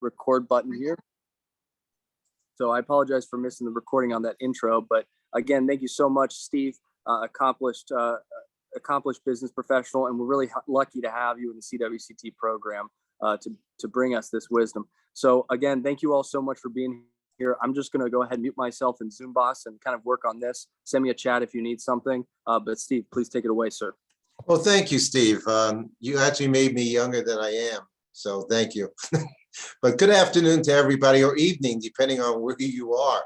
record button here. So I apologize for missing the recording on that intro, but again, thank you so much, Steve, accomplished business professional, and we're really lucky to have you in the CWCT program to bring us this wisdom. So again, thank you all so much for being here. I'm just going to go ahead and mute myself in Zoom Boss and kind of work on this. Send me a chat if you need something. But Steve, please take it away, sir. Well, thank you, Steve. You actually made me younger than I am, so thank you. But good afternoon to everybody, or evening, depending on where you are.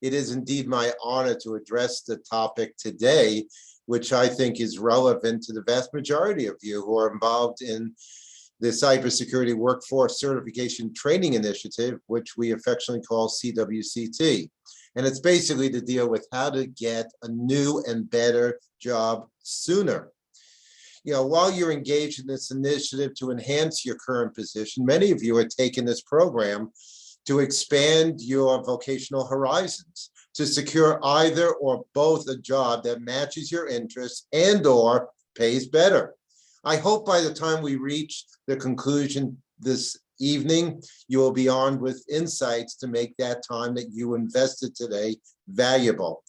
It is indeed my honor to address the topic today, which I think is relevant to the vast majority of you who are involved in the Cybersecurity Workforce Certification Training Initiative, which we affectionately call CWCT. And it's basically to deal with how to get a new and better job sooner. You know, while you're engaged in this initiative to enhance your current position, many of you are taking this program to expand your vocational horizons, to secure either or both a job that matches your interests and or pays better. I hope by the time we reach the conclusion this evening, you will be armed with insights to make that time that you invested today valuable.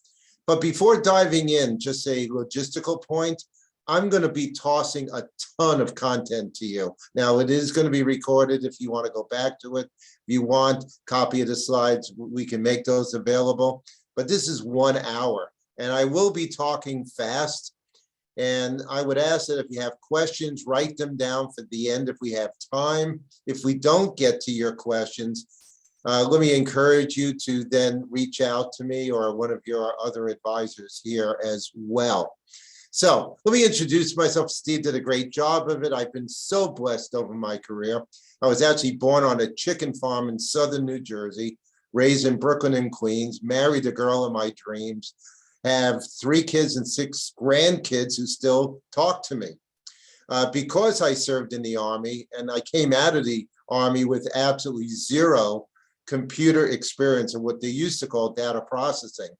But before diving in, just a logistical point, I'm going to be tossing a ton of content to you. Now, it is going to be recorded if you want to go back to it. If you want a copy of the slides, we can make those available. But this is 1 hour, and I will be talking fast. And I would ask that if you have questions, write them down for the end if we have time. If we don't get to your questions, let me encourage you to then reach out to me or one of your other advisors here as well. So let me introduce myself. Steve did a great job of it. I've been so blessed over my career. I was actually born on a chicken farm in southern New Jersey, raised in Brooklyn and Queens, married the girl of my dreams, have 3 kids and 6 grandkids who still talk to me. Because I served in the Army and I came out of the Army with absolutely zero computer experience and what they used to call data processing.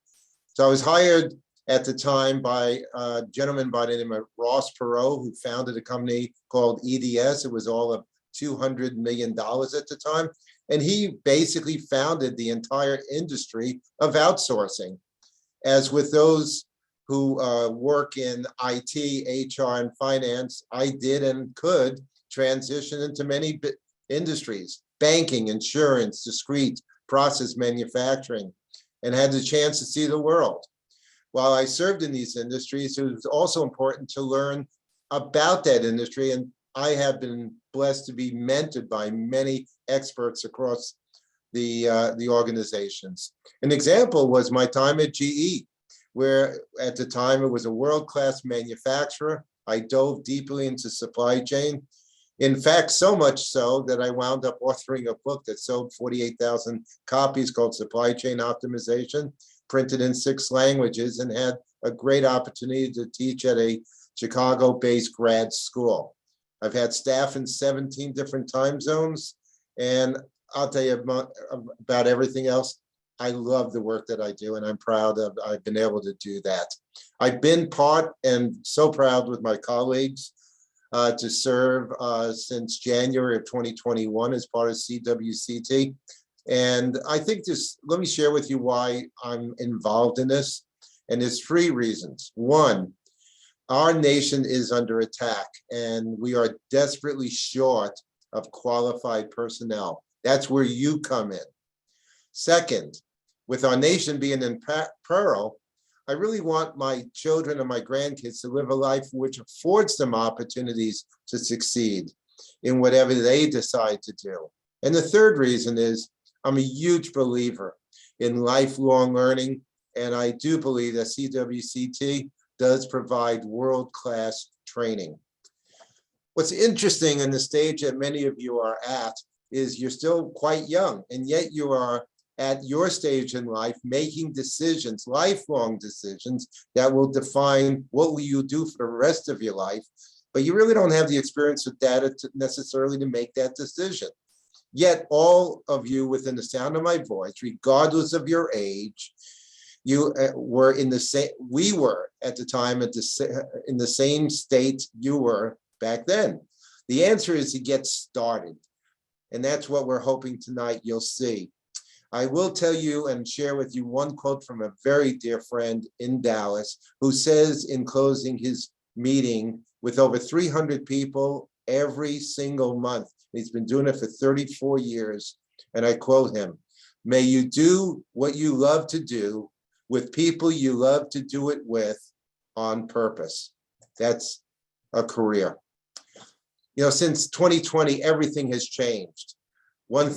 So I was hired at the time by a gentleman by the name of Ross Perot, who founded a company called EDS. It was all of $200 million at the time. And he basically founded the entire industry of outsourcing. As with those who work in IT, HR, and finance, I did and could transition into many industries: banking, insurance, discrete, process manufacturing, and had the chance to see the world. While I served in these industries, it was also important to learn about that industry, and I have been blessed to be mentored by many experts across the organizations. An example was my time at GE, where at the time it was a world-class manufacturer. I dove deeply into supply chain. In fact, so much so that I wound up authoring a book that sold 48,000 copies called Supply Chain Optimization, printed in 6 languages, and had a great opportunity to teach at a Chicago-based grad school. I've had staff in 17 different time zones, and I'll tell you about everything else. I love the work that I do, and I'm proud of I've been able to do that. I've been part and so proud with my colleagues to serve since January of 2021 as part of CWCT. And I think let me share with you why I'm involved in this. And there's 3 reasons. 1, our nation is under attack, and we are desperately short of qualified personnel. That's where you come in. Second, with our nation being in peril, I really want my children and my grandkids to live a life which affords them opportunities to succeed in whatever they decide to do. And the 3rd reason is I'm a huge believer in lifelong learning, and I do believe that CWCT does provide world-class training. What's interesting in the stage that many of you are at is you're still quite young, and yet you are at your stage in life making decisions, lifelong decisions, that will define what will you do for the rest of your life, but you really don't have the experience with data necessarily to make that decision. Yet all of you within the sound of my voice, regardless of your age, you were in the same, we were at the time in the same state you were back then. The answer is to get started. And that's what we're hoping tonight you'll see. I will tell you and share with you one quote from a very dear friend in Dallas who says in closing his meeting with over 300 people every single month. He's been doing it for 34 years. And I quote him, "May you do what you love to do with people you love to do it with on purpose." That's a career. You know, since 2020, everything has changed. One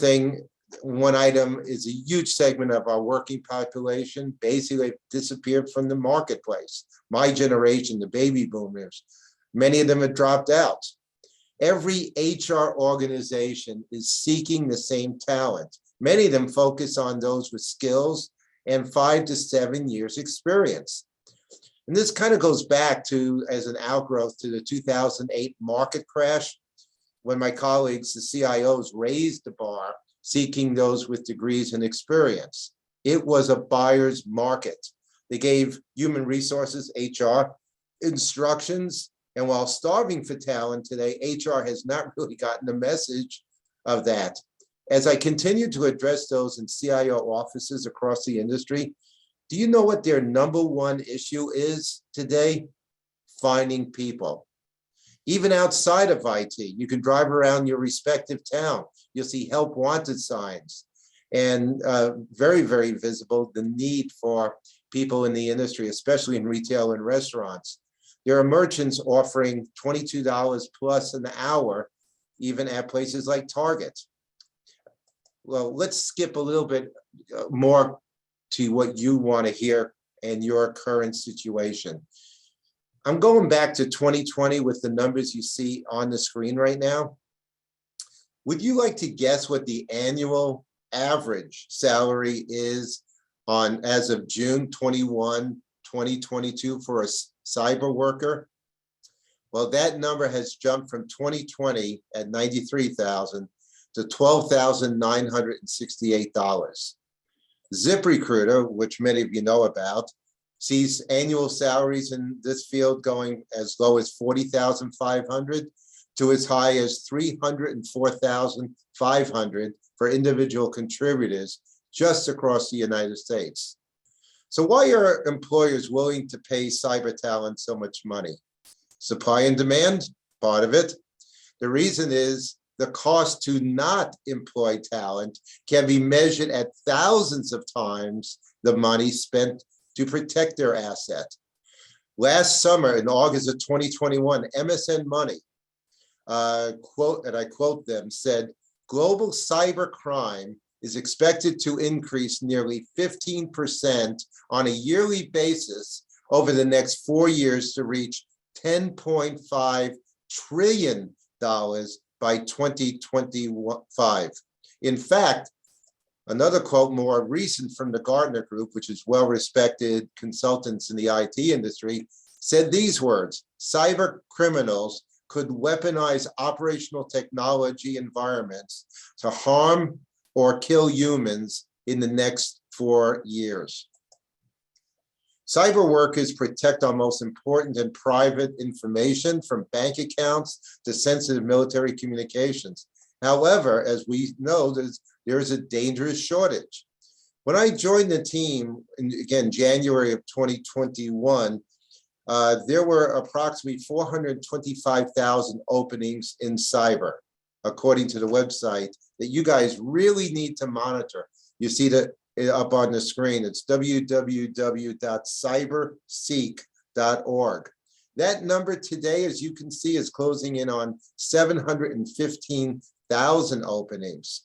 item is a huge segment of our working population basically disappeared from the marketplace. My generation, the baby boomers, many of them have dropped out. Every HR organization is seeking the same talent. Many of them focus on those with skills and 5 to 7 years experience. And this kind of goes back to, as an outgrowth to the 2008 market crash, when my colleagues, the CIOs, raised the bar, seeking those with degrees and experience. It was a buyer's market. They gave human resources, HR, instructions, and while starving for talent today, HR has not really gotten the message of that. As I continue to address those in CIO offices across the industry, do you know what their number one issue is today? Finding people. Even outside of IT, you can drive around your respective town. You'll see help wanted signs, and very, very visible the need for people in the industry, especially in retail and restaurants. There are merchants offering $22 plus an hour, even at places like Target. Well, let's skip a little bit more to what you want to hear and your current situation. I'm going back to 2020 with the numbers you see on the screen right now. Would you like to guess what the annual average salary is on as of June 21, 2022 for a cyber worker? Well, that number has jumped from 2020 at $93,000 to $12,968. ZipRecruiter, which many of you know about, sees annual salaries in this field going as low as $40,500 to as high as $304,500 for individual contributors just across the United States. So why are employers willing to pay cyber talent so much money? Supply and demand, part of it. The reason is the cost to not employ talent can be measured at thousands of times the money spent to protect their asset. Last summer, in August of 2021, MSN Money, quote, and I quote them, said, global cyber crime is expected to increase nearly 15% on a yearly basis over the next 4 years to reach $10.5 trillion by 2025. In fact, another quote more recent from the Gartner Group, which is well-respected consultants in the IT industry, said these words: cyber criminals could weaponize operational technology environments to harm or kill humans in the next 4 years. Cyber workers protect our most important and private information, from bank accounts to sensitive military communications. However, as we know, there is a dangerous shortage. When I joined the team, again, January of 2021, there were approximately 425,000 openings in cyber, according to the website, that you guys really need to monitor. You see that up on the screen. It's www.cyberseek.org. That number today, as you can see, is closing in on 715,000 openings.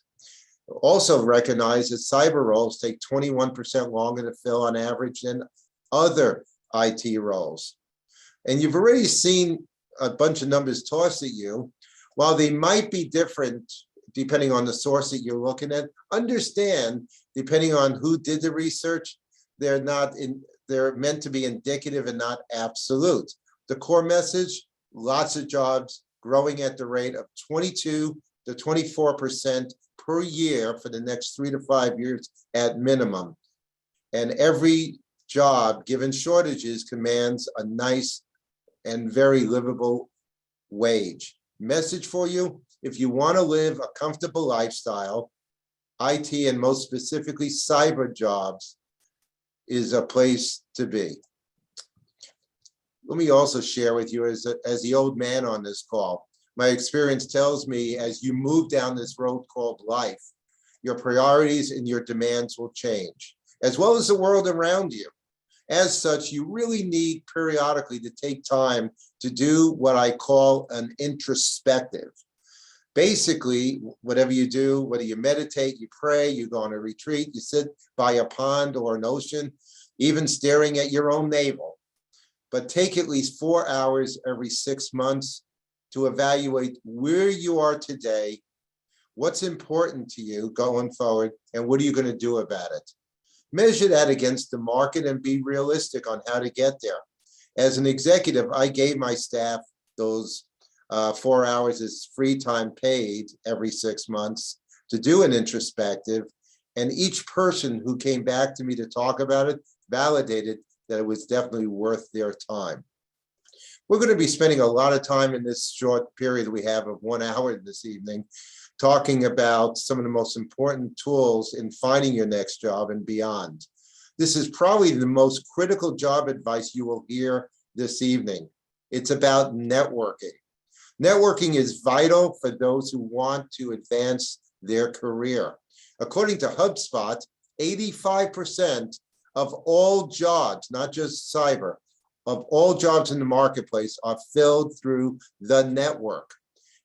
Also recognize that cyber roles take 21% longer to fill on average than other IT roles. And you've already seen a bunch of numbers tossed at you. While they might be different depending on the source that you're looking at, understand, depending on who did the research, they're meant to be indicative and not absolute. The core message: lots of jobs growing at the rate of 22 to 24% per year for the next 3 to 5 years at minimum. And every job, given shortages, commands a nice and very livable wage. Message for you: If you want to live a comfortable lifestyle, IT and most specifically cyber jobs is a place to be. Let me also share with you as the old man on this call, my experience tells me as you move down this road called life, your priorities and your demands will change, as well as the world around you. As such, you really need periodically to take time to do what I call an introspective. Basically, whatever you do, whether you meditate, you pray, you go on a retreat, you sit by a pond or an ocean, even staring at your own navel. But take at least 4 hours every 6 months to evaluate where you are today, what's important to you going forward, and what are you going to do about it? Measure that against the market and be realistic on how to get there. As an executive, I gave my staff those 4 hours as free time paid every 6 months to do an introspective. And each person who came back to me to talk about it validated that it was definitely worth their time. We're going to be spending a lot of time in this short period we have of 1 hour this evening, talking about some of the most important tools in finding your next job and beyond. This is probably the most critical job advice you will hear this evening. It's about networking. Networking is vital for those who want to advance their career. According to HubSpot, 85% of all jobs, not just cyber, of all jobs in the marketplace are filled through the network.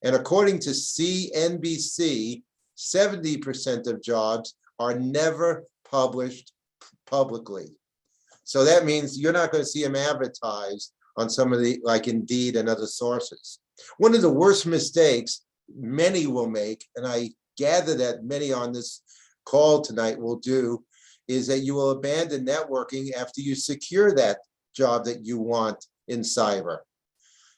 And according to CNBC, 70% of jobs are never published publicly. So that means you're not going to see them advertised on some of the, like Indeed and other sources. One of the worst mistakes many will make, and I gather that many on this call tonight will do, is that you will abandon networking after you secure that job that you want in cyber.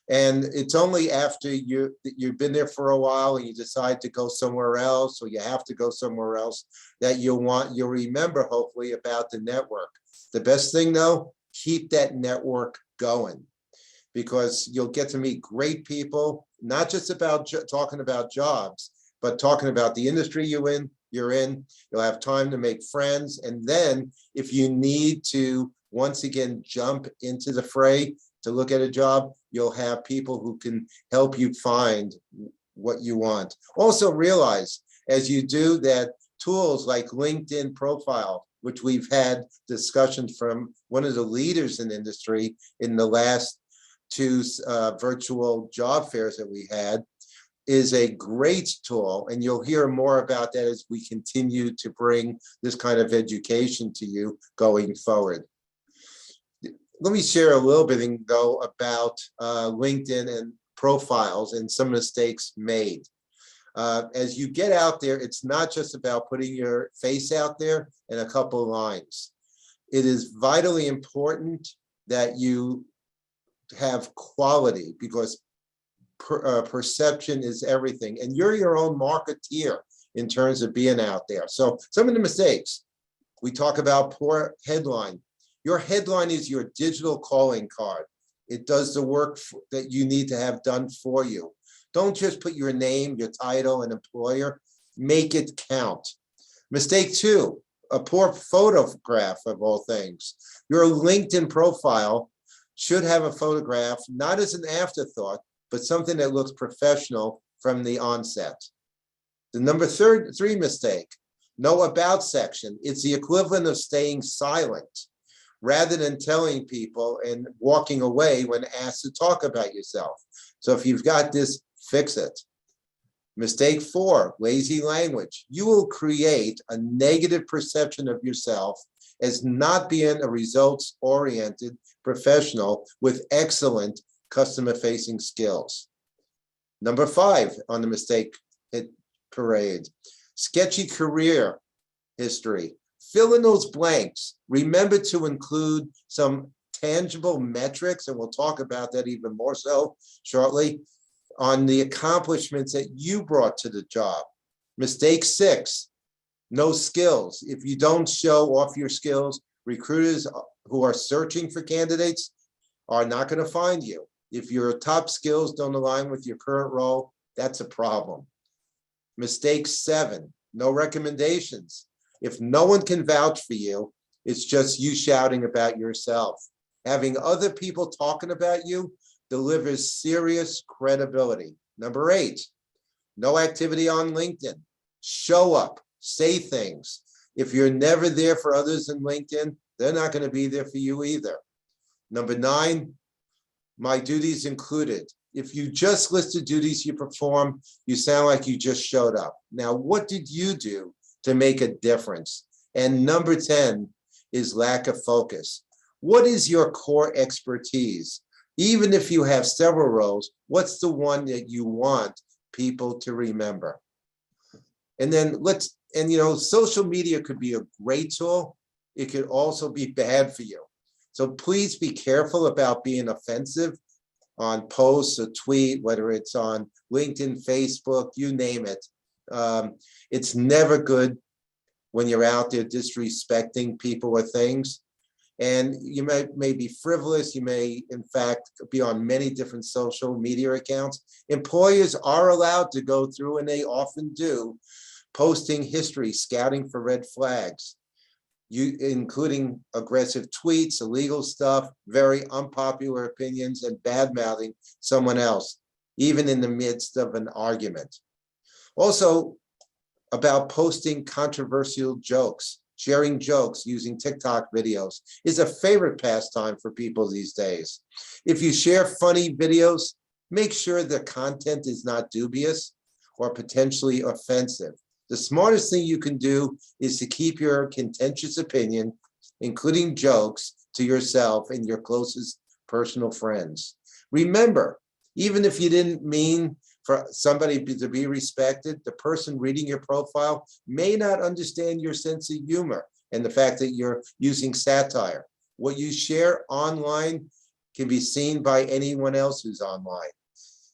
And it's only after you've been there for a while and you decide to go somewhere else, or you have to go somewhere else, that you'll remember hopefully about the network. The best thing though, keep that network going, because you'll get to meet great people, not just about talking about jobs, but talking about the industry you're in. You'll have time to make friends. And then if you need to once again jump into the fray to look at a job, you'll have people who can help you find what you want. Also realize as you do that, tools like LinkedIn Profile, which we've had discussions from one of the leaders in the industry in the last 2 virtual job fairs that we had, is a great tool. And you'll hear more about that as we continue to bring this kind of education to you going forward. Let me share a little bit though about LinkedIn and profiles and some mistakes made. As you get out there, it's not just about putting your face out there and a couple of lines. It is vitally important that you have quality, because perception is everything. And you're your own marketeer in terms of being out there. So some of the mistakes, we talk about poor headline. Your headline is your digital calling card. It does the work that you need to have done for you. Don't just put your name, your title, and employer. Make it count. Mistake 2, a poor photograph of all things. Your LinkedIn profile should have a photograph, not as an afterthought, but something that looks professional from the onset. The number 3 mistake, no about section. It's the equivalent of staying silent rather than telling people and walking away when asked to talk about yourself. So if you've got this, fix it. Mistake 4, lazy language. You will create a negative perception of yourself as not being a results-oriented professional with excellent customer-facing skills. Number 5 on the mistake parade, sketchy career history. Fill in those blanks. Remember to include some tangible metrics, and we'll talk about that even more so shortly, on the accomplishments that you brought to the job. Mistake 6, no skills. If you don't show off your skills, recruiters who are searching for candidates are not going to find you. If your top skills don't align with your current role, That's a problem. Mistake 7, no recommendations. If no one can vouch for you, it's just you shouting about yourself. Having other people talking about you delivers serious credibility. Number 8, no activity on LinkedIn. Show up, say things. If you're never there for others in LinkedIn, they're not going to be there for you either. Number 9, my duties included. If you just listed duties you perform, you sound like you just showed up. Now, what did you do to make a difference? And number 10 is lack of focus. What is your core expertise? Even if you have several roles, what's the one that you want people to remember? And then social media could be a great tool. It could also be bad for you. So please be careful about being offensive on posts or tweet, whether it's on LinkedIn, Facebook, you name it. It's never good when you're out there disrespecting people or things. And you may be frivolous. You may, in fact, be on many different social media accounts. Employers are allowed to go through, and they often do, posting history, scouting for red flags, including aggressive tweets, illegal stuff, very unpopular opinions, and bad-mouthing someone else, even in the midst of an argument. Also, about posting controversial jokes. Sharing jokes using TikTok videos is a favorite pastime for people these days. If you share funny videos, make sure the content is not dubious or potentially offensive. The smartest thing you can do is to keep your contentious opinion, including jokes, to yourself and your closest personal friends. Remember, even if you didn't mean for somebody to be respected, the person reading your profile may not understand your sense of humor and the fact that you're using satire. What you share online can be seen by anyone else who's online.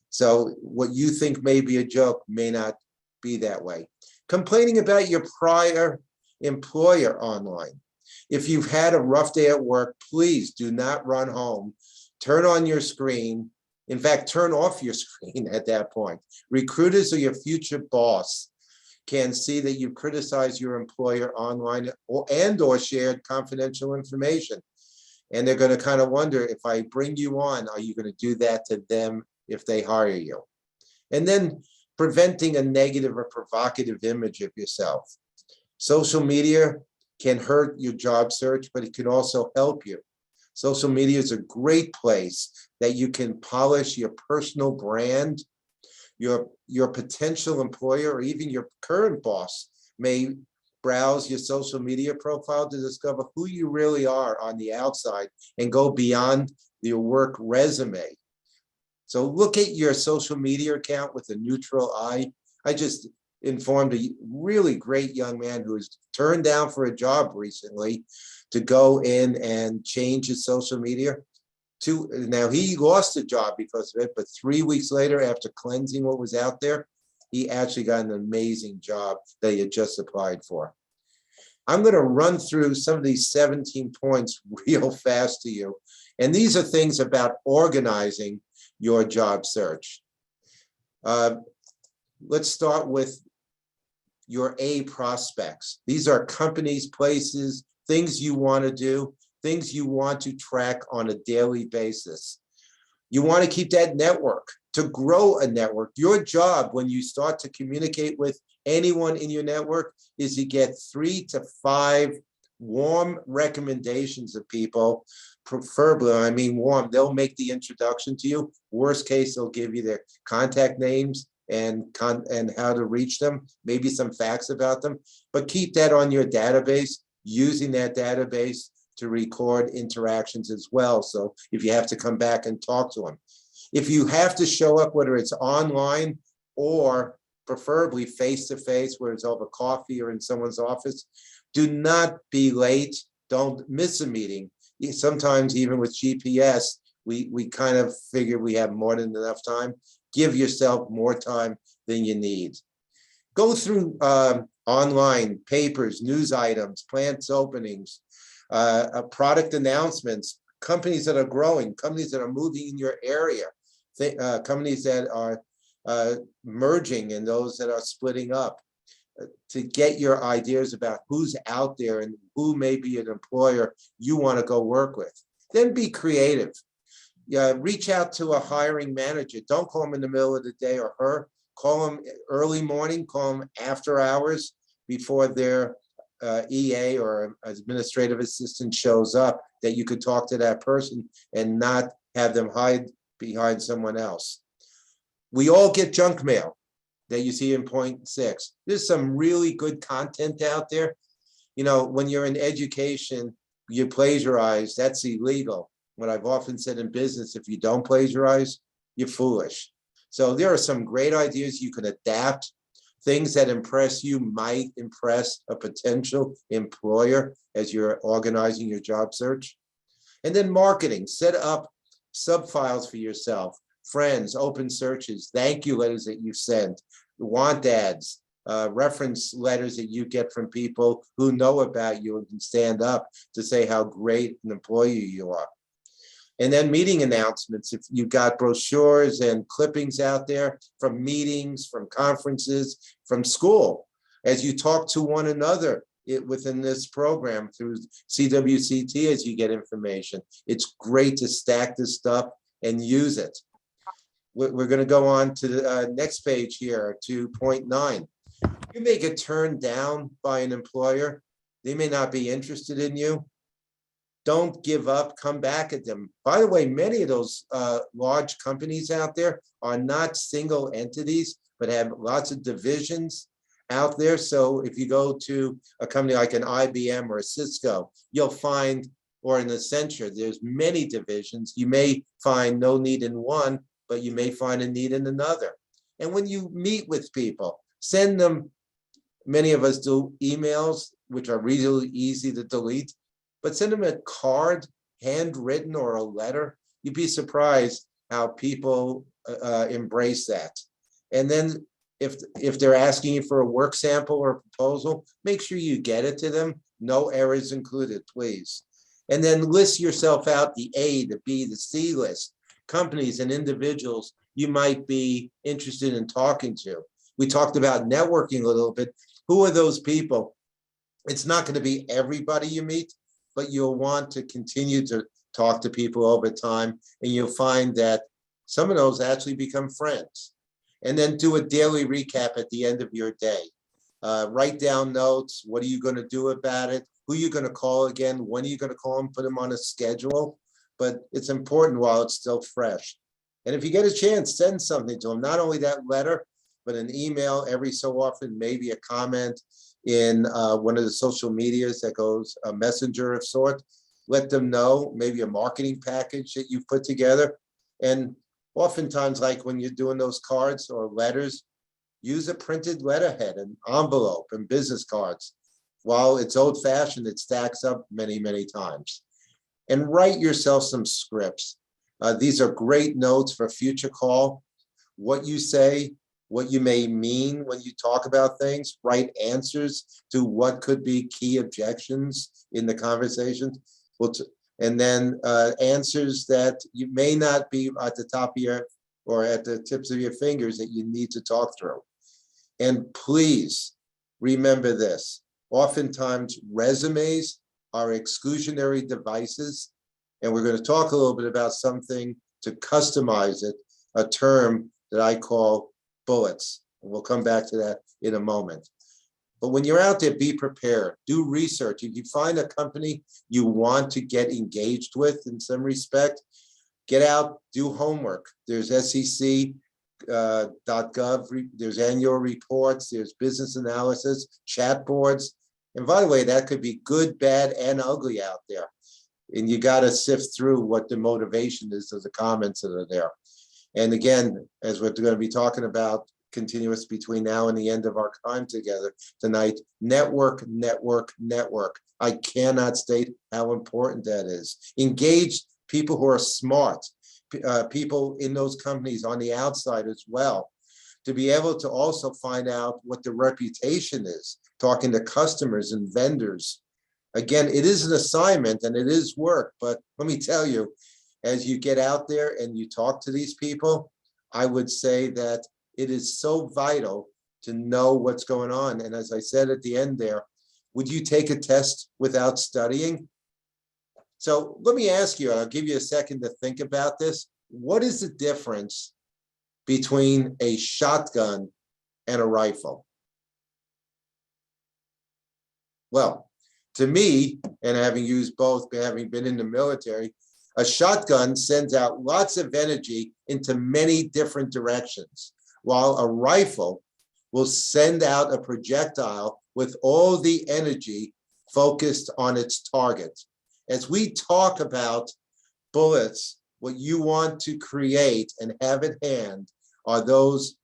So what you think may be a joke may not be that way. Complaining about your prior employer online. If you've had a rough day at work, please do not run home. Turn on your screen. In fact, turn off your screen at that point. Recruiters or your future boss can see that you criticize your employer online or shared confidential information. And they're going to kind of wonder, if I bring you on, are you going to do that to them if they hire you? And then preventing a negative or provocative image of yourself. Social media can hurt your job search, but it can also help you. Social media is a great place that you can polish your personal brand. Your potential employer or even your current boss may browse your social media profile to discover who you really are on the outside and go beyond your work resume. So look at your social media account with a neutral eye. I just informed a really great young man who was turned down for a job recently to go in and change his social media. Now he lost a job because of it, but 3 weeks later, after cleansing what was out there, he actually got an amazing job that he had just applied for. I'm going to run through some of these 17 points real fast to you. And these are things about organizing your job search. Let's start with your A prospects. These are companies, places, things you want to do, things you want to track on a daily basis. You want to keep that network. To grow a network, your job when you start to communicate with anyone in your network is to get 3 to 5 warm recommendations of people, preferably, I mean warm, they'll make the introduction to you. Worst case, they'll give you their contact names and how to reach them, maybe some facts about them, but keep that on your database, using that database to record interactions as well. So if you have to come back and talk to them. If you have to show up, whether it's online or preferably face-to-face, where it's over coffee or in someone's office, do not be late. Don't miss a meeting. Sometimes even with GPS, we kind of figure we have more than enough time. Give yourself more time than you need. Go through online papers, news items, plants openings, product announcements, companies that are growing, companies that are moving in your area, companies that are merging and those that are splitting up, to get your ideas about who's out there and who may be an employer you want to go work with. Then be creative. Reach out to a hiring manager. Don't call them in the middle of the day or her. Call them early morning, call them after hours before their EA or administrative assistant shows up, that you could talk to that person and not have them hide behind someone else. We all get junk mail that you see in point 6. There's some really good content out there. You know, when you're in education, you plagiarize, that's illegal. What I've often said in business, if you don't plagiarize, you're foolish. So there are some great ideas you can adapt. Things that impress you might impress a potential employer as you're organizing your job search. And then marketing, set up sub-files for yourself, friends, open searches, thank you letters that you sent, want ads, reference letters that you get from people who know about you and can stand up to say how great an employee you are. And then meeting announcements, if you've got brochures and clippings out there from meetings, from conferences, from school, as you talk to one another within this program through CWCT, as you get information. It's great to stack this stuff and use it. We're going to go on to the next page here, to point 9. You may get turned down by an employer. They may not be interested in you. Don't give up, come back at them. By the way, many of those large companies out there are not single entities, but have lots of divisions out there. So if you go to a company like an IBM or a Cisco, you'll find, or an Accenture, there's many divisions. You may find no need in one, but you may find a need in another. And when you meet with people, send them, many of us do emails, which are really easy to delete, but send them a card, handwritten, or a letter. You'd be surprised how people embrace that. And then if they're asking you for a work sample or a proposal, make sure you get it to them. No errors included, please. And then list yourself out, the A, the B, the C list, companies and individuals you might be interested in talking to. We talked about networking a little bit. Who are those people? It's not going to be everybody you meet, but you'll want to continue to talk to people over time, and you'll find that some of those actually become friends. And then do a daily recap at the end of your day. Write down notes. What are you going to do about it? Who are you going to call again? When are you going to call them? Put them on a schedule. But it's important while it's still fresh. And if you get a chance, send something to them. Not only that letter, but an email every so often, maybe a comment in one of the social medias that goes a messenger of sort. Let them know, maybe a marketing package that you've put together. And oftentimes, like when you're doing those cards or letters, use a printed letterhead, an envelope, and business cards. While it's old-fashioned, it stacks up many, many times. And write yourself some scripts. These are great notes for future call. What you say, what you may mean when you talk about things, write answers to what could be key objections in the conversation. And then answers that you may not be at the top of your, or at the tips of your fingers, that you need to talk through. And please remember this. Oftentimes resumes are exclusionary devices. And we're going to talk a little bit about something to customize it, a term that I call bullets. And we'll come back to that in a moment. But when you're out there, be prepared, do research. If you find a company you want to get engaged with in some respect, get out, do homework. There's SEC.gov, there's annual reports, there's business analysis, chat boards. And by the way, that could be good, bad, and ugly out there. And you got to sift through what the motivation is of the comments that are there. And again, as we're going to be talking about continuous between now and the end of our time together tonight, network, network, network. I cannot state how important that is. Engage people who are smart, people in those companies on the outside as well, to be able to also find out what the reputation is, talking to customers and vendors. Again, it is an assignment and it is work, but let me tell you, as you get out there and you talk to these people, I would say that It is so vital to know what's going on. And as I said at the end there, would you take a test without studying? So let me ask you, and I'll give you a second to think about this. What is the difference between a shotgun and a rifle? Well, to me, and having used both, having been in the military, a shotgun sends out lots of energy into many different directions, while a rifle will send out a projectile with all the energy focused on its target. As we talk about bullets, what you want to create and have at hand are those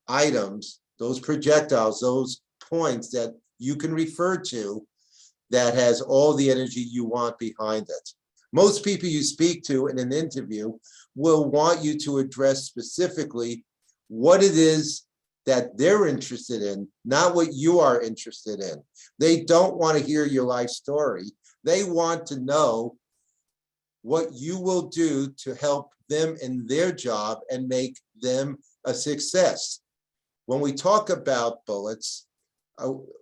items, those projectiles, those points that you can refer to that has all the energy you want behind it. Most people you speak to in an interview will want you to address specifically what it is that they're interested in, not what you are interested in. They don't want to hear your life story. They want to know what you will do to help them in their job and make them a success. When we talk about bullets,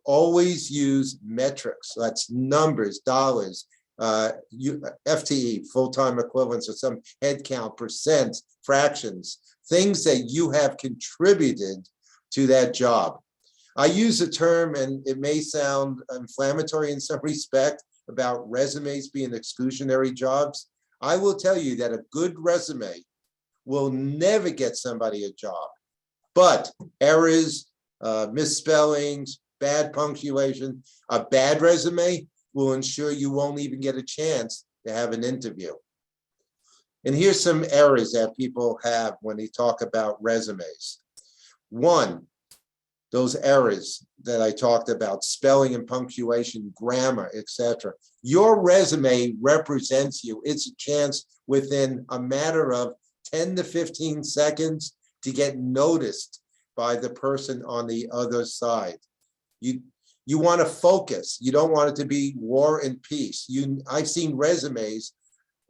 always use metrics. That's numbers, dollars, FTE, full-time equivalents, or some head count, percent, fractions, things that you have contributed to that job. I use a term, and it may sound inflammatory in some respect, about resumes being exclusionary jobs. I will tell you that a good resume will never get somebody a job, but errors, misspellings, bad punctuation, a bad resume will ensure you won't even get a chance to have an interview. And here's some errors that people have when they talk about resumes. One, those errors that I talked about, spelling and punctuation, grammar, etc. Your resume represents you. It's a chance within a matter of 10 to 15 seconds to get noticed by the person on the other side. You want to focus. You don't want it to be war and peace. I've seen resumes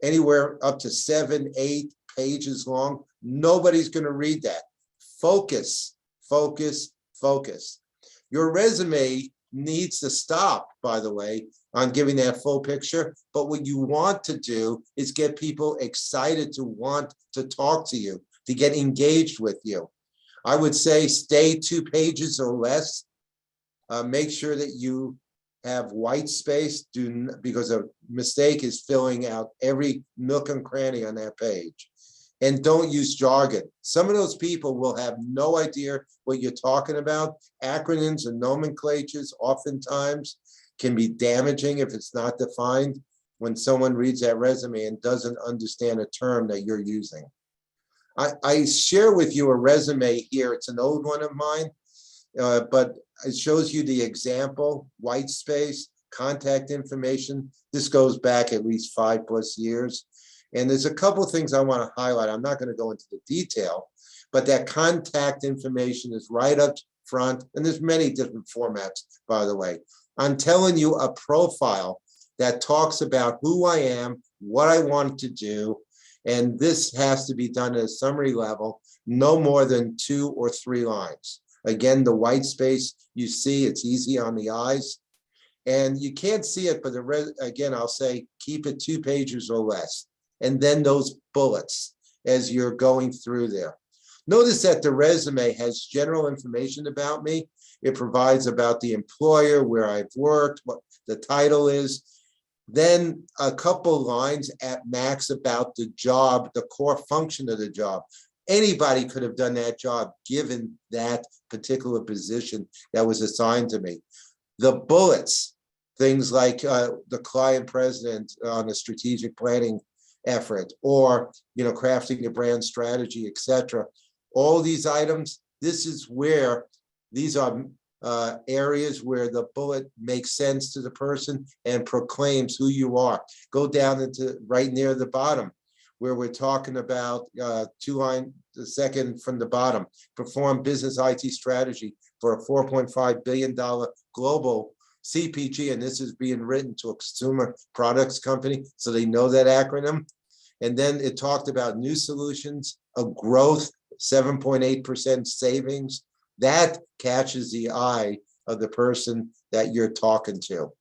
anywhere up to 7, 8 pages long. Nobody's going to read that. Focus, focus, focus. Your resume needs to stop, by the way, on giving that full picture. But what you want to do is get people excited to want to talk to you, to get engaged with you. I would say stay 2 pages or less. Make sure that you have white space, because a mistake is filling out every nook and cranny on that page. And don't use jargon. Some of those people will have no idea what you're talking about. Acronyms and nomenclatures oftentimes can be damaging if it's not defined when someone reads that resume and doesn't understand a term that you're using. I share with you a resume here. It's an old one of mine, but it shows you the example, white space, contact information. This goes back at least 5+ years. And there's a couple of things I want to highlight. I'm not going to go into the detail, but that contact information is right up front. And there's many different formats, by the way. I'm telling you a profile that talks about who I am, what I want to do. And this has to be done at a summary level, no more than 2 or 3 lines. Again, the white space, you see, it's easy on the eyes. And you can't see it, but again, I'll say keep it 2 pages or less. And then those bullets as you're going through there. Notice that the resume has general information about me. It provides about the employer, where I've worked, what the title is. Then a couple lines at max about the job, the core function of the job. Anybody could have done that job given that particular position that was assigned to me. The bullets, things like the client president on a strategic planning effort, or crafting a brand strategy, etc. All these items, this is where these are areas where the bullet makes sense to the person and proclaims who you are. Go down into right near the bottom where we're talking about 2 line, the second from the bottom, perform business IT strategy for a $4.5 billion global CPG, and this is being written to a consumer products company, so they know that acronym. And then it talked about new solutions, a growth 7.8% savings, that catches the eye of the person that you're talking to.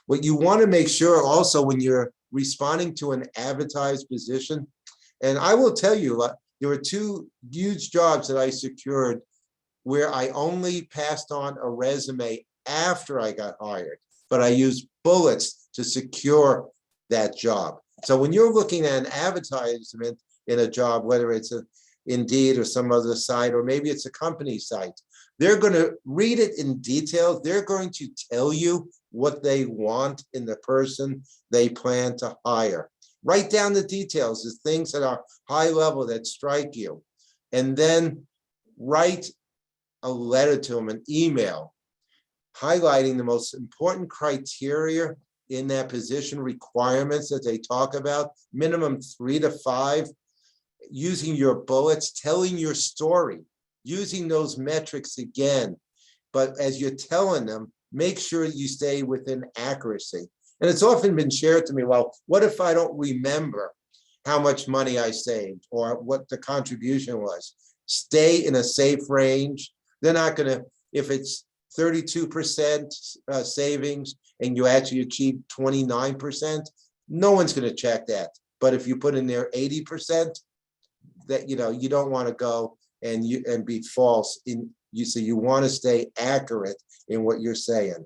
What you want to make sure also when you're responding to an advertised position, and I will tell you, there were 2 huge jobs that I secured where I only passed on a resume after I got hired, but I used bullets to secure that job. So when you're looking at an advertisement in a job, whether it's a Indeed or some other site, or maybe it's a company site, they're going to read it in detail. They're going to tell you what they want in the person they plan to hire. Write down the details, the things that are high level that strike you, and then write a letter to them, an email, highlighting the most important criteria in that position, requirements that they talk about, minimum 3 to 5, using your bullets, telling your story, using those metrics again. But as you're telling them, make sure you stay within accuracy. And it's often been shared to me, well, what if I don't remember how much money I saved or what the contribution was? Stay in a safe range. They're not going to, if it's 32% savings and you actually achieve 29%, no one's going to check that. But if you put in there 80%, that you don't want to go and be false in you. So you want to stay accurate in what you're saying.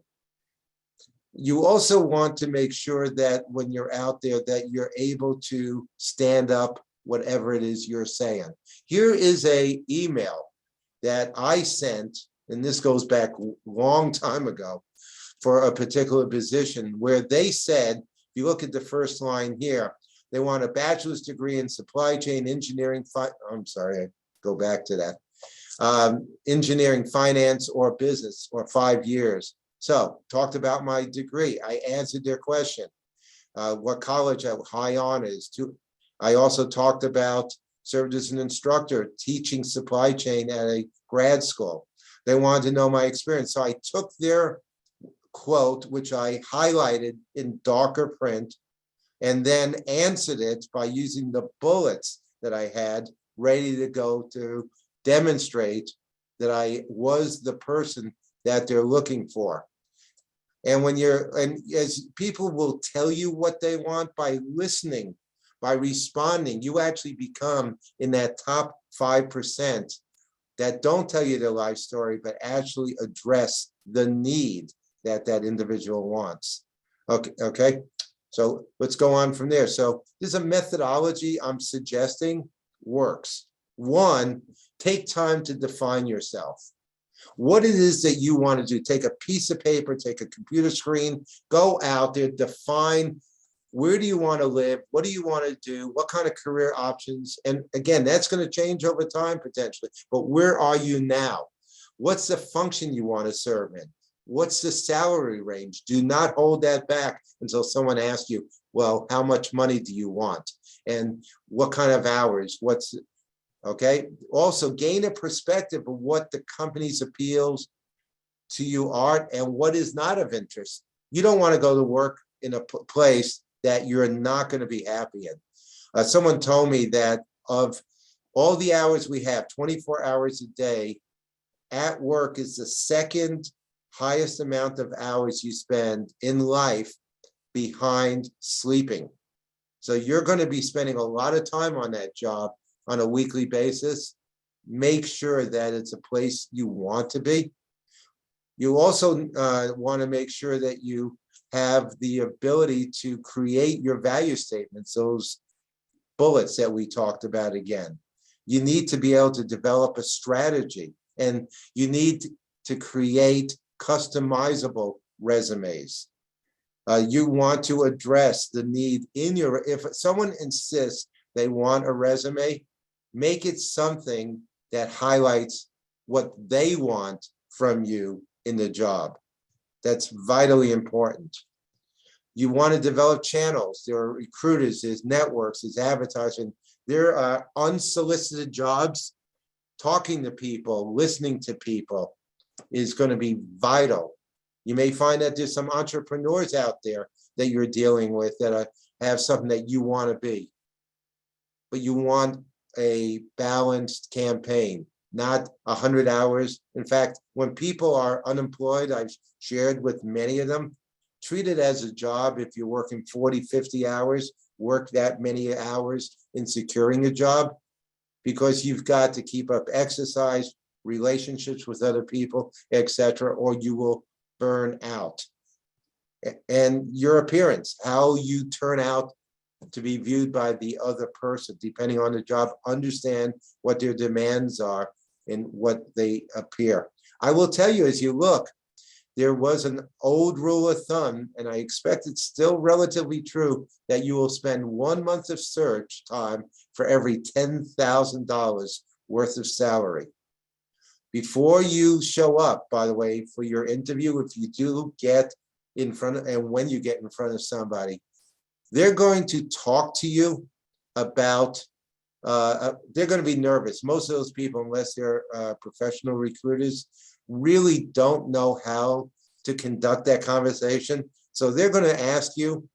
You also want to make sure that when you're out there that you're able to stand up whatever it is you're saying. Here is a email that I sent, and this goes back a long time ago, for a particular position where they said, if you look at the first line here, they want a bachelor's degree in supply chain engineering. I'm sorry, I go back to that. Engineering, finance, or business, or 5 years. So talked about my degree. I answered their question. What college, high honors. I also talked about served as an instructor teaching supply chain at a grad school. They wanted to know my experience. So I took their quote, which I highlighted in darker print, and then answered it by using the bullets that I had ready to go to demonstrate that I was the person that they're looking for. And as people will tell you what they want by listening, by responding, you actually become in that top 5% that don't tell you their life story, but actually address the need that that individual wants. Okay. So let's go on from there. So there's a methodology I'm suggesting works. 1, take time to define yourself. What it is that you want to do. Take a piece of paper, take a computer screen, go out there, define where do you want to live, what do you want to do, what kind of career options. And again, that's going to change over time potentially, but where are you now? What's the function you want to serve in? What's the salary range? Do not hold that back until someone asks you, well, how much money do you want? And what kind of hours? Okay? Also gain a perspective of what the company's appeals to you are and what is not of interest. You don't want to go to work in a place that you're not going to be happy in. Someone told me that of all the hours we have, 24 hours a day, at work is the second highest amount of hours you spend in life behind sleeping. So you're going to be spending a lot of time on that job on a weekly basis. Make sure that it's a place you want to be. You also want to make sure that you have the ability to create your value statements, those bullets that we talked about again. You need to be able to develop a strategy, and you need to create customizable resumes. You want to address the need if someone insists they want a resume, make it something that highlights what they want from you in the job. That's vitally important. You want to develop channels. There are recruiters, there's networks, there's advertising. There are unsolicited jobs. Talking to people, listening to people is going to be vital. You may find that there's some entrepreneurs out there that you're dealing with that have something that you want to be. But you want a balanced campaign, not 100 hours. In fact, when people are unemployed, I've shared with many of them, treat it as a job. If you're working 40, 50 hours, work that many hours in securing a job, because you've got to keep up exercise, relationships with other people, etc., or you will burn out. And your appearance, how you turn out to be viewed by the other person, depending on the job, understand what their demands are and what they appear. I will tell you, as you look, there was an old rule of thumb, and I expect it's still relatively true, that you will spend 1 month of search time for every $10,000 worth of salary. Before you show up, by the way, for your interview, if you do get in front of, and when you get in front of somebody, they're going to talk to you about, they're going to be nervous. Most of those people, unless they're professional recruiters, really don't know how to conduct that conversation. So they're going to ask you,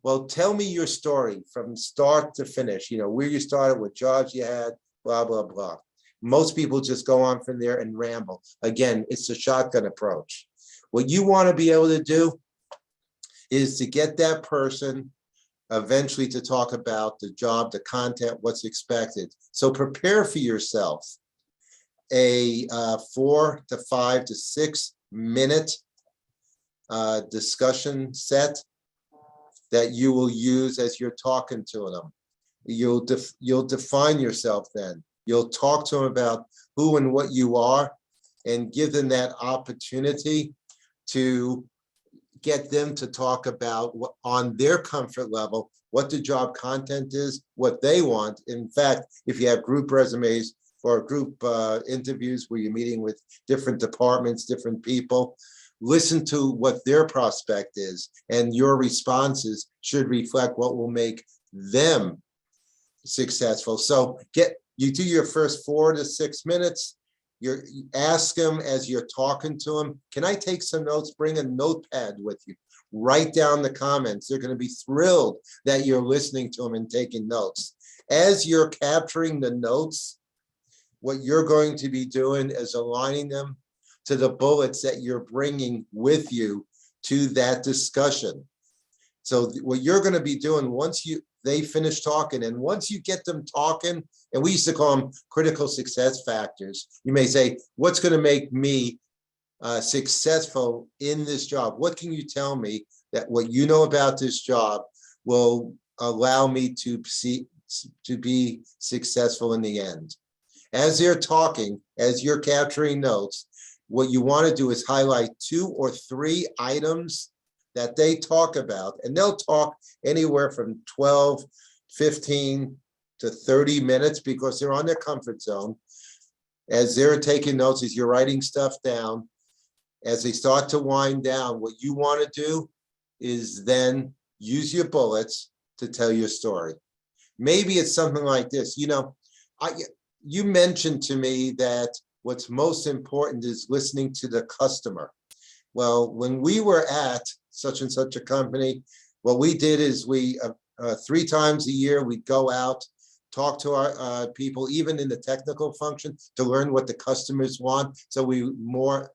well, tell me your story from start to finish, where you started, what jobs you had, blah, blah, blah. Most people just go on from there and ramble. Again, it's a shotgun approach. What you want to be able to do is to get that person eventually to talk about the job, the content, what's expected. So prepare for yourself a 4 to 5 to 6 minute discussion set that you will use as you're talking to them. You'll define yourself then. You'll talk to them about who and what you are and give them that opportunity to get them to talk about what, on their comfort level, what the job content is, what they want. In fact, if you have group resumes or group interviews where you're meeting with different departments, different people, listen to what their prospect is, and your responses should reflect what will make them successful. So you do your first 4 to 6 minutes. You ask them as you're talking to them, can I take some notes? Bring a notepad with you. Write down the comments. They're going to be thrilled that you're listening to them and taking notes. As you're capturing the notes, what you're going to be doing is aligning them to the bullets that you're bringing with you to that discussion. So what you're going to be doing once they finish talking, and once you get them talking, and we used to call them critical success factors. You may say, what's going to make me successful in this job? What can you tell me that what you know about this job will allow me to be successful in the end? As they're talking, as you're capturing notes, what you want to do is highlight 2 or 3 items that they talk about, and they'll talk anywhere from 12, 15 to 30 minutes because they're on their comfort zone. As they're taking notes, as you're writing stuff down, as they start to wind down, what you want to do is then use your bullets to tell your story. Maybe it's something like this. You mentioned to me that what's most important is listening to the customer. Well, when we were at such and such a company, what we did is we 3 times a year, we'd go out, talk to our people, even in the technical function, to learn what the customers want. So we more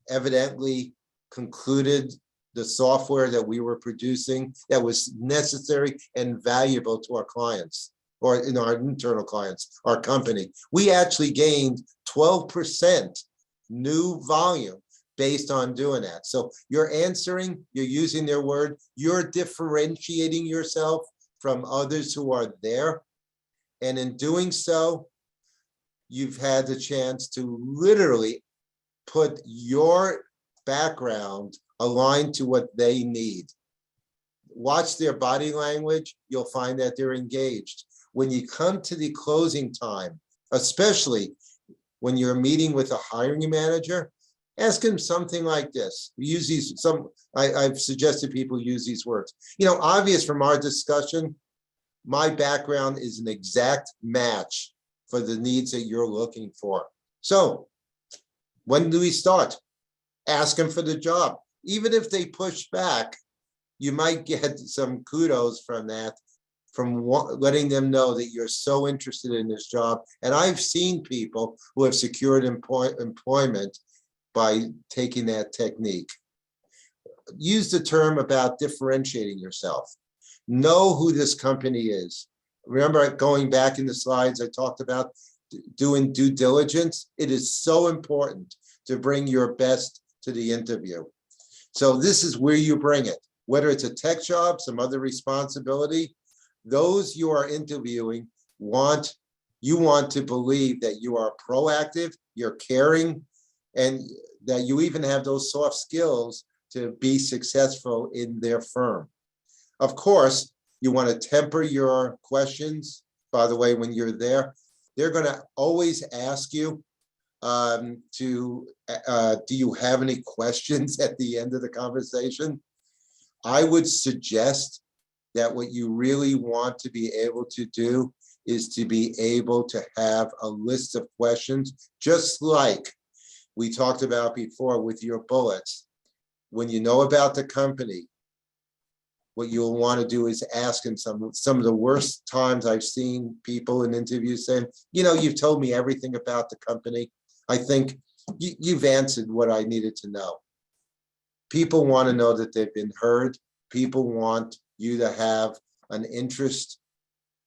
evidently concluded the software that we were producing that was necessary and valuable to our clients, or in our internal clients, our company. We actually gained 12% new volume based on doing that. So you're answering, you're using their word, you're differentiating yourself from others who are there. And in doing so, you've had the chance to literally put your background aligned to what they need. Watch their body language, you'll find that they're engaged. When you come to the closing time, especially when you're meeting with a hiring manager, ask him something like this. Use these, I've suggested people use these words. Obvious from our discussion, my background is an exact match for the needs that you're looking for. So when do we start? Ask them for the job. Even if they push back, you might get some kudos from that from letting them know that you're so interested in this job. And I've seen people who have secured employment by taking that technique. Use the term about differentiating yourself. Know who this company is. Remember, going back in the slides, I talked about doing due diligence. It is so important to bring your best to the interview. So this is where you bring it, whether it's a tech job, some other responsibility. Those you are interviewing you want to believe that you are proactive, you're caring, and that you even have those soft skills to be successful in their firm. Of course, you want to temper your questions. By the way, when you're there, they're going to always ask you do you have any questions at the end of the conversation? I would suggest that what you really want to be able to do is to be able to have a list of questions, just like we talked about before with your bullets. When you know about the company, what you'll want to do is ask in some of the worst times I've seen people in interviews saying, you've told me everything about the company. I think you've answered what I needed to know. People want to know that they've been heard. People want you to have an interest.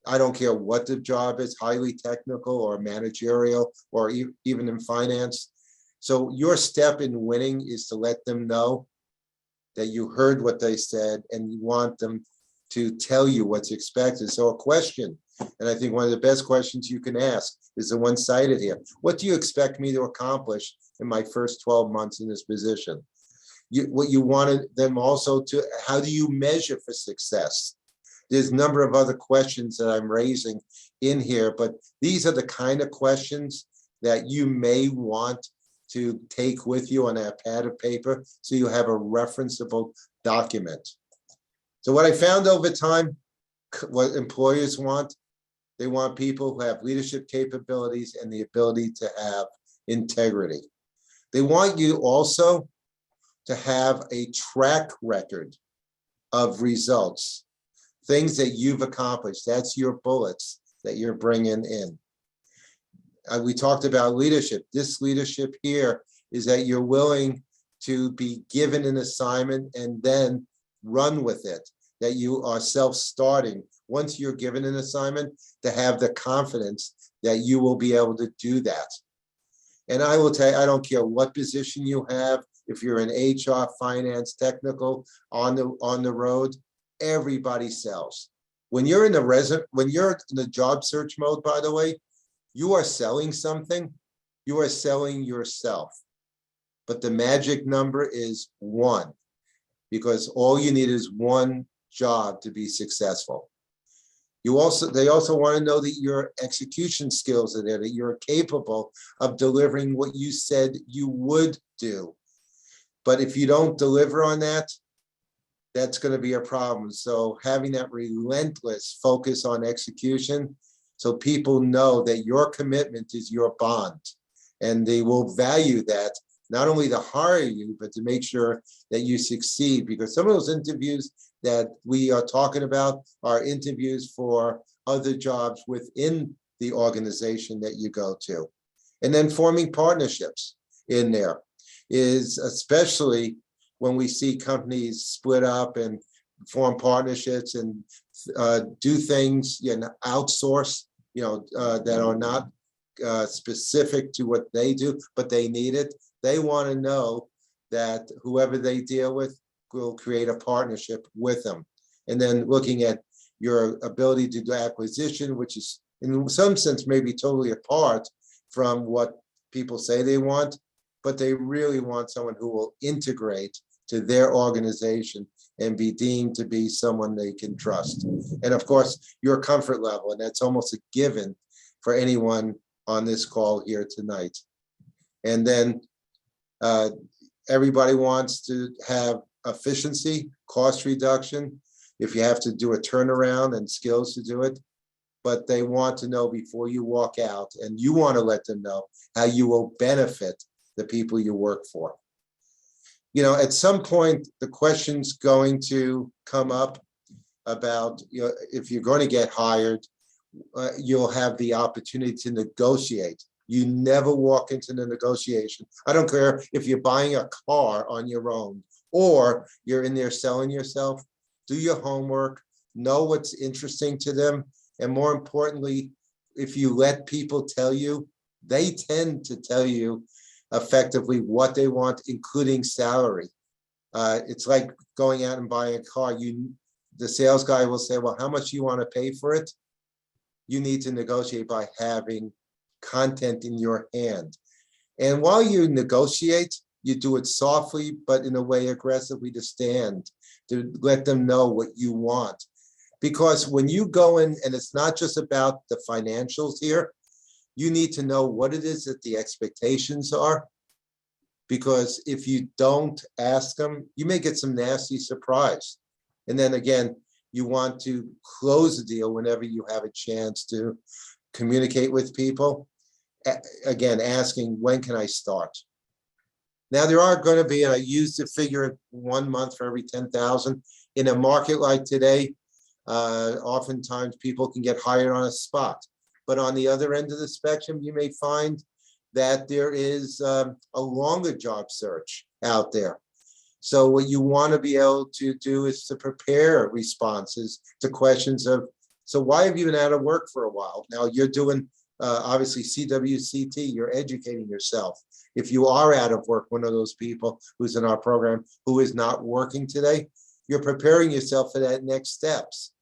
I don't care what the job is, highly technical or managerial or even in finance. So your step in winning is to let them know that you heard what they said and you want them to tell you what's expected. So a question, and I think one of the best questions you can ask is the one cited here. What do you expect me to accomplish in my first 12 months in this position? What you wanted them also to, how do you measure for success? There's a number of other questions that I'm raising in here, but these are the kind of questions that you may want to take with you on that pad of paper so you have a referenceable document. So what I found over time, what employers want, they want people who have leadership capabilities and the ability to have integrity. They want you also to have a track record of results, things that you've accomplished. That's your bullets that you're bringing in. We talked about leadership. This leadership here is that you're willing to be given an assignment and then run with it, that you are self-starting. Once you're given an assignment, to have the confidence that you will be able to do that. And I will tell you, I don't care what position you have, if you're in HR, finance, technical, on the road, everybody sells. When you're in the job search mode, by the way, you are selling something, you are selling yourself. But the magic number is 1, because all you need is one job to be successful. They also want to know that your execution skills are there, that you're capable of delivering what you said you would do. But if you don't deliver on that, that's going to be a problem. So having that relentless focus on execution, so people know that your commitment is your bond, and they will value that, not only to hire you, but to make sure that you succeed. Because some of those interviews that we are talking about are interviews for other jobs within the organization that you go to. And then forming partnerships in there is, especially when we see companies split up and form partnerships and do things, outsource, that are not specific to what they do, but they need it. They want to know that whoever they deal with will create a partnership with them. And then looking at your ability to do acquisition, which is in some sense maybe totally apart from what people say they want, but they really want someone who will integrate to their organization and be deemed to be someone they can trust. And of course, your comfort level, and that's almost a given for anyone on this call here tonight. And then everybody wants to have efficiency, cost reduction, if you have to do a turnaround, and skills to do it. But they want to know before you walk out, and you want to let them know how you will benefit the people you work for. At some point, the question's going to come up. about, if you're going to get hired, you'll have the opportunity to negotiate. You never walk into the negotiation. I don't care if you're buying a car on your own or you're in there selling yourself. Do your homework, know what's interesting to them. And more importantly, if you let people tell you, they tend to tell you effectively what they want, including salary. It's like going out and buying a car. The sales guy will say, well, how much do you want to pay for it? You need to negotiate by having content in your hand. And while you negotiate, you do it softly, but in a way aggressively to let them know what you want. Because when you go in, and it's not just about the financials here, you need to know what it is that the expectations are. Because if you don't ask them, you may get some nasty surprise. And then again, you want to close the deal whenever you have a chance to communicate with people. Again, asking, when can I start? Now, there are going to be, and I use the figure of 1 month for every 10,000. In a market like today, oftentimes people can get hired on a spot. But on the other end of the spectrum, you may find that there is a longer job search out there. So what you want to be able to do is to prepare responses to questions of, so why have you been out of work for a while? Now you're doing, obviously, CWCT, you're educating yourself. If you are out of work, one of those people who's in our program who is not working today, you're preparing yourself for that next steps.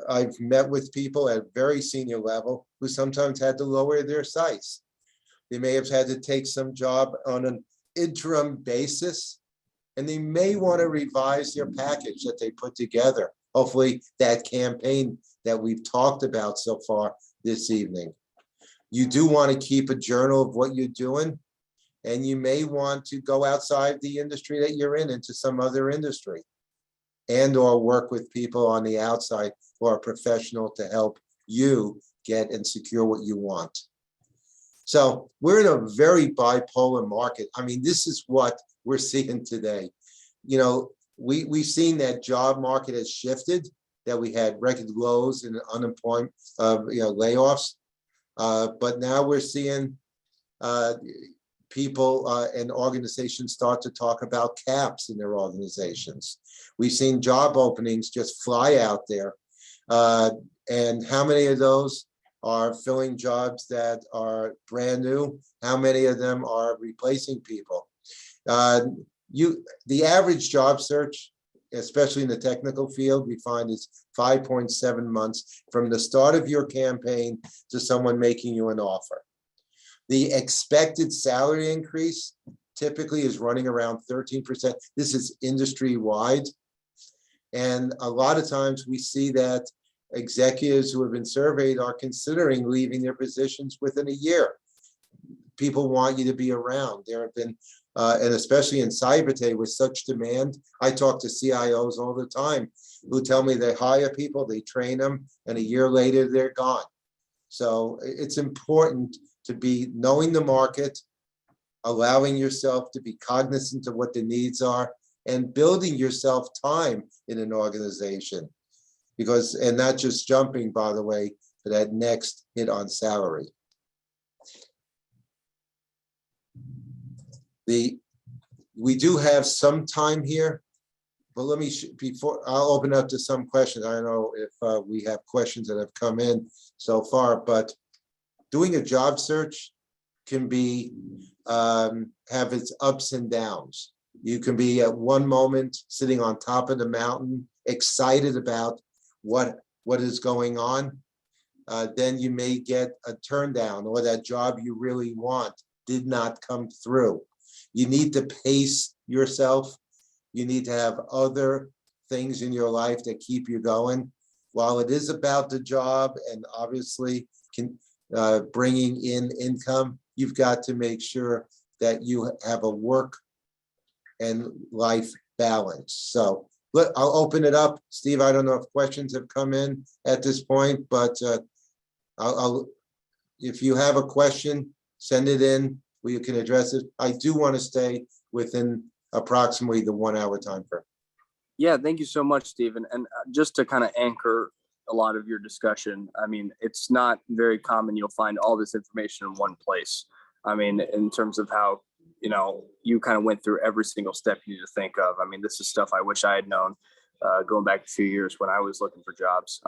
I've met with people at very senior level who sometimes had to lower their sights. They may have had to take some job on an interim basis, and they may want to revise their package that they put together. Hopefully that campaign that we've talked about so far this evening. You do want to keep a journal of what you're doing, and you may want to go outside the industry that you're in into some other industry, and or work with people on the outside who are professional to help you get and secure what you want. So we're in a very bipolar market. I mean, this is what we're seeing today. We've seen that job market has shifted, that we had record lows in unemployment, layoffs. But now we're seeing people and organizations start to talk about caps in their organizations. We've seen job openings just fly out there. And how many of those are filling jobs that are brand new? How many of them are replacing people? The average job search, especially in the technical field, we find is 5.7 months from the start of your campaign to someone making you an offer. The expected salary increase typically is running around 13%. This is industry-wide. And a lot of times we see that executives who have been surveyed are considering leaving their positions within a year. People want you to be around. There have been, and especially in cyber today with such demand, I talk to CIOs all the time who tell me they hire people, they train them, and a year later they're gone. So it's important to be knowing the market, allowing yourself to be cognizant of what the needs are, and building yourself time in an organization. Because, and not just jumping, by the way, for that next hit on salary. We do have some time here, but let me, before I'll open up to some questions. I don't know if we have questions that have come in so far, but doing a job search can be, have its ups and downs. You can be at one moment sitting on top of the mountain, excited about what is going on. Then you may get a turn down, or that job you really want did not come through. You need to pace yourself. You need to have other things in your life that keep you going. While it is about the job and obviously bringing in income, you've got to make sure that you have a work and life balance. So I'll open it up. Steve, I don't know if questions have come in at this point, but if you have a question, send it in. We can address it. I do want to stay within approximately the 1 hour time frame. Yeah, thank you so much, Stephen. And just to kind of anchor a lot of your discussion, I mean, it's not very common you'll find all this information in one place. I mean, in terms of how, you kind of went through every single step you need to think of. I mean, this is stuff I wish I had known going back a few years when I was looking for jobs,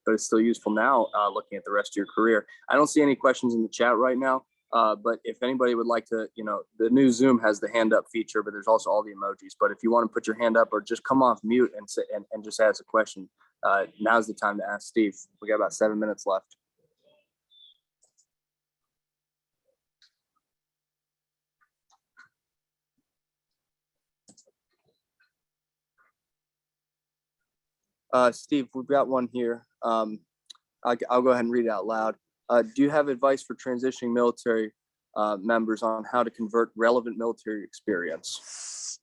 but it's still useful now looking at the rest of your career. I don't see any questions in the chat right now. But if anybody would like to, the new Zoom has the hand up feature, but there's also all the emojis. But if you want to put your hand up or just come off mute and say, and just ask a question, now's the time to ask Steve. We got about 7 minutes left. Steve, we've got one here. I'll go ahead and read it out loud. Do you have advice for transitioning military members on how to convert relevant military experience?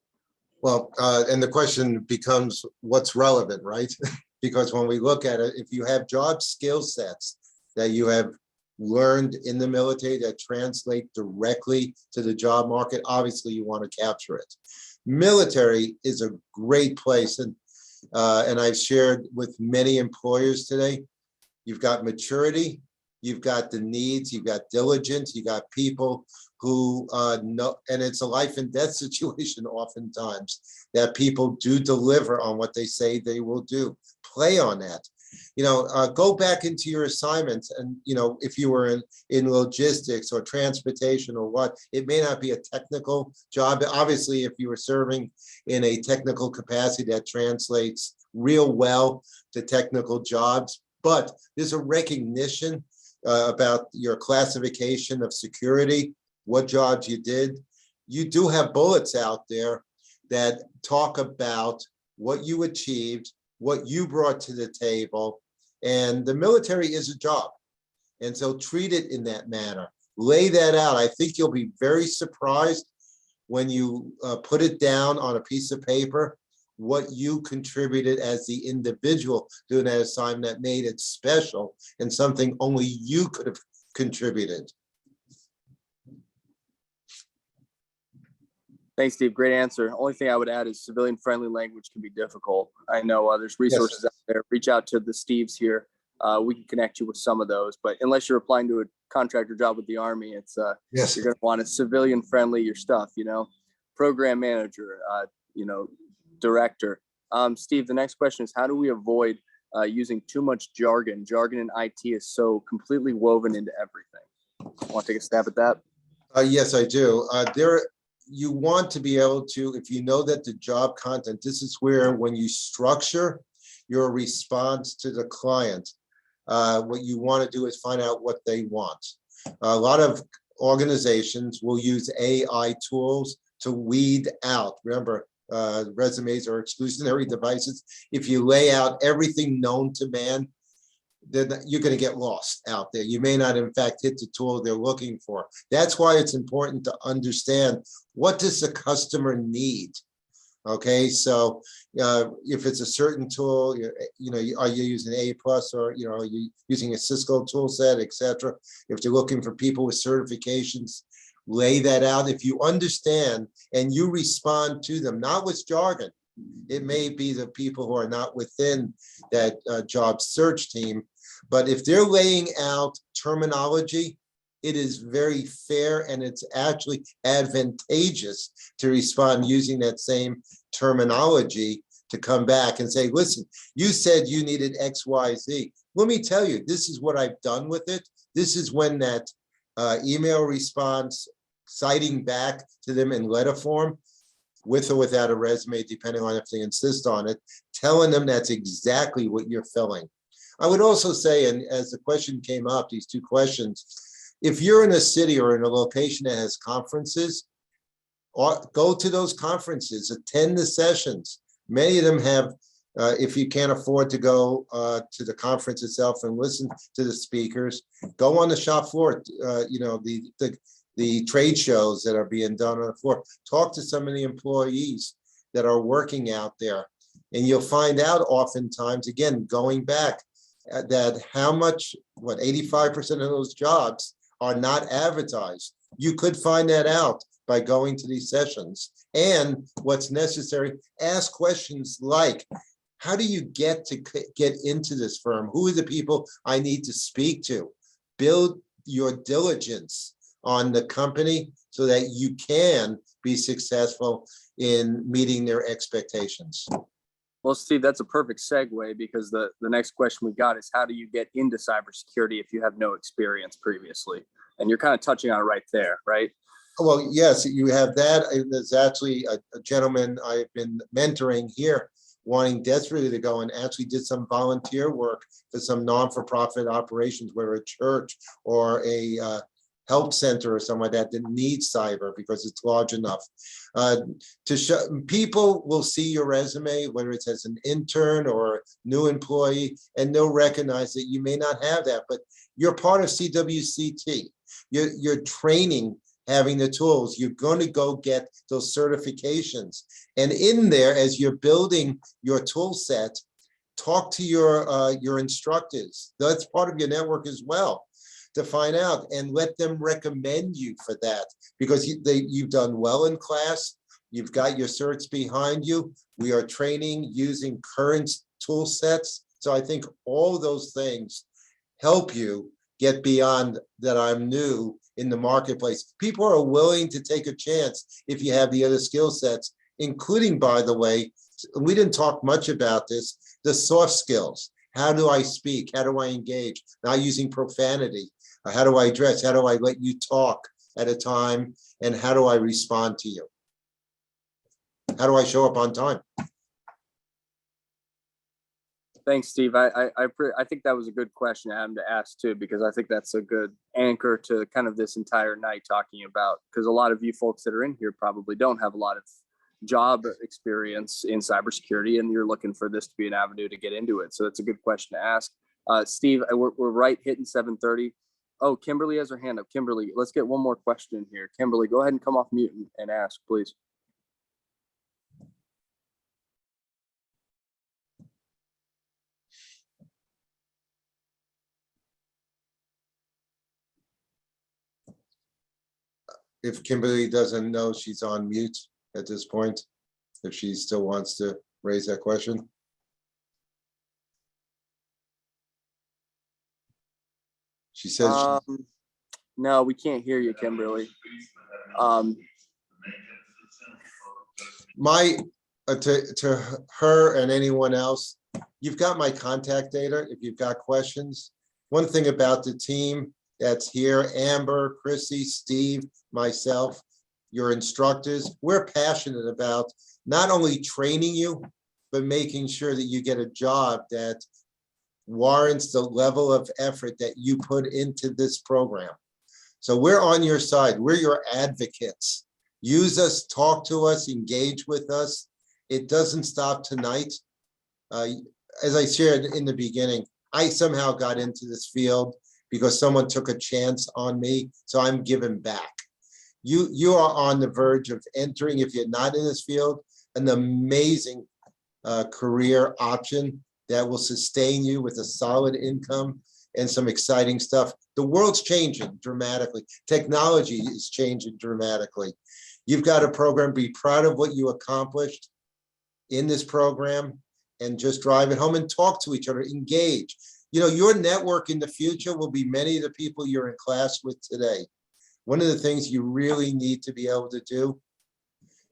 Well, and the question becomes what's relevant, right? Because when we look at it, if you have job skill sets that you have learned in the military that translate directly to the job market, obviously you want to capture it. Military is a great place, and I've shared with many employers today, you've got maturity, you've got the needs, you've got diligence, you got people who know, and it's a life and death situation oftentimes, that people do deliver on what they say they will do. Play on that. Go back into your assignments, and if you were in logistics or transportation or what, it may not be a technical job. Obviously, if you were serving in a technical capacity, that translates real well to technical jobs, but there's a recognition about your classification of security, what jobs you did. You do have bullets out there that talk about what you achieved, what you brought to the table, and the military is a job. And so treat it in that manner. Lay that out. I think you'll be very surprised when you put it down on a piece of paper, what you contributed as the individual doing that assignment that made it special and something only you could have contributed. Thanks, Steve. Great answer. Only thing I would add is civilian-friendly language can be difficult. I know there's resources out there. Reach out to the Steves here. We can connect you with some of those. But unless you're applying to a contractor job with the Army, it's you're going to want a civilian-friendly your stuff. Program manager, director. Steve, the next question is, how do we avoid using too much jargon? Jargon in IT is so completely woven into everything. Want to take a stab at that? Yes, I do. You want to be able to, if you know that the job content, this is where when you structure your response to the client, what you want to do is find out what they want. A lot of organizations will use AI tools to weed out. Remember, resumes are exclusionary devices. If you lay out everything known to man, then you're going to get lost out there. You may not, in fact, hit the tool they're looking for. That's why it's important to understand, what does the customer need? Okay, so if it's a certain tool, are you using A+, or are you using a Cisco tool set, etc. If they're looking for people with certifications, lay that out. If you understand and you respond to them, not with jargon. It may be the people who are not within that job search team, but if they're laying out terminology, it is very fair and it's actually advantageous to respond using that same terminology to come back and say, listen, you said you needed X, Y, Z. Let me tell you, this is what I've done with it. This is when that email response, citing back to them in letter form, with or without a resume, depending on if they insist on it, telling them that's exactly what you're filling. I would also say, and as the question came up, these two questions, if you're in a city or in a location that has conferences, go to those conferences, attend the sessions. Many of them have, if you can't afford to go to the conference itself and listen to the speakers, go on the shop floor, the trade shows that are being done on the floor. Talk to some of the employees that are working out there. And you'll find out oftentimes, again, going back, that how much, 85% of those jobs are not advertised. You could find that out by going to these sessions. And what's necessary, ask questions like, how do you get into this firm? Who are the people I need to speak to? Build your diligence on the company so that you can be successful in meeting their expectations. Well, Steve, that's a perfect segue, because the next question we got is, how do you get into cybersecurity if you have no experience previously? And you're kind of touching on it right there, right? Well, yes, you have that. There's actually a gentleman I've been mentoring here wanting desperately to go, and actually did some volunteer work for some non-for-profit operations, whether a church or a help center or something like that needs cyber because it's large enough. To show, people will see your resume, whether it's as an intern or a new employee, and they'll recognize that you may not have that, but you're part of CWCT. You're training, having the tools. You're going to go get those certifications. And in there, as you're building your tool set, talk to your instructors. That's part of your network as well, to find out and let them recommend you for that, because you've done well in class. You've got your certs behind you. We are training using current tool sets. So I think all those things help you get beyond that I'm new in the marketplace. People are willing to take a chance if you have the other skill sets, including, by the way, we didn't talk much about this, the soft skills. How do I speak? How do I engage? Not using profanity. How do I dress? How do I let you talk at a time? And how do I respond to you? How do I show up on time? Thanks, Steve. I think that was a good question Adam to ask too, because I think that's a good anchor to kind of this entire night talking about, because a lot of you folks that are in here probably don't have a lot of job experience in cybersecurity, and you're looking for this to be an avenue to get into it. So it's a good question to ask. Steve, we're right hitting 7:30. Oh, Kimberly has her hand up. Kimberly, let's get one more question in here. Kimberly, go ahead and come off mute and ask, please. If Kimberly doesn't know she's on mute at this point, if she still wants to raise that question. She says, no, we can't hear you, Kimberly. To her and anyone else, you've got my contact data if you've got questions. One thing about the team that's here, Amber, Chrissy, Steve, myself, your instructors, we're passionate about not only training you, but making sure that you get a job that warrants the level of effort that you put into this program. So we're on your side. We're your advocates. Use us, talk to us, engage with us. It doesn't stop tonight. As I shared in the beginning, I somehow got into this field because someone took a chance on me, so I'm giving back. You are on the verge of entering, if you're not in this field, an amazing career option that will sustain you with a solid income and some exciting stuff. The world's changing dramatically. Technology is changing dramatically. You've got a program, be proud of what you accomplished in this program, and just drive it home and talk to each other, engage. You know, your network in the future will be many of the people you're in class with today. One of the things you really need to be able to do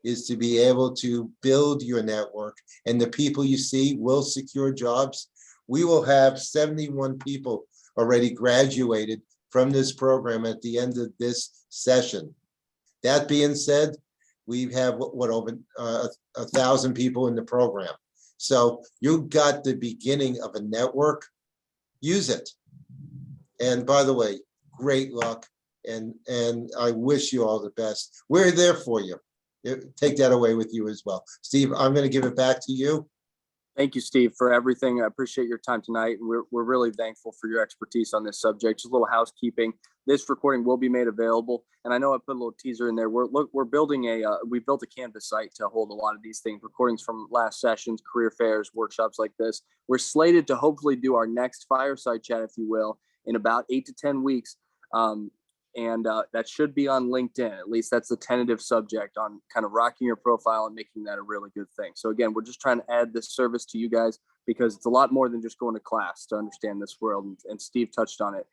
is to be able to build your network, and the people you see will secure jobs. We will have 71 people already graduated from this program at the end of this session. That being said, we have over 1,000 people in the program. So you've got the beginning of a network. Use it. And by the way, great luck. And I wish you all the best. We're there for you. Take that away with you as well. Steve, I'm going to give it back to you. Thank you, Steve, for everything. I appreciate your time tonight. And we're really thankful for your expertise on this subject. Just a little housekeeping. This recording will be made available. And I know I put a little teaser in there. We're building we built a Canvas site to hold a lot of these things, recordings from last sessions, career fairs, workshops like this. We're slated to hopefully do our next fireside chat, if you will, in about 8 to 10 weeks. And that should be on LinkedIn. At least that's the tentative subject on kind of rocking your profile and making that a really good thing. So again, we're just trying to add this service to you guys because it's a lot more than just going to class to understand this world. And Steve touched on it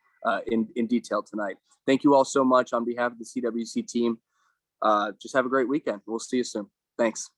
in detail tonight. Thank you all so much on behalf of the CWC team. Just have a great weekend. We'll see you soon. Thanks.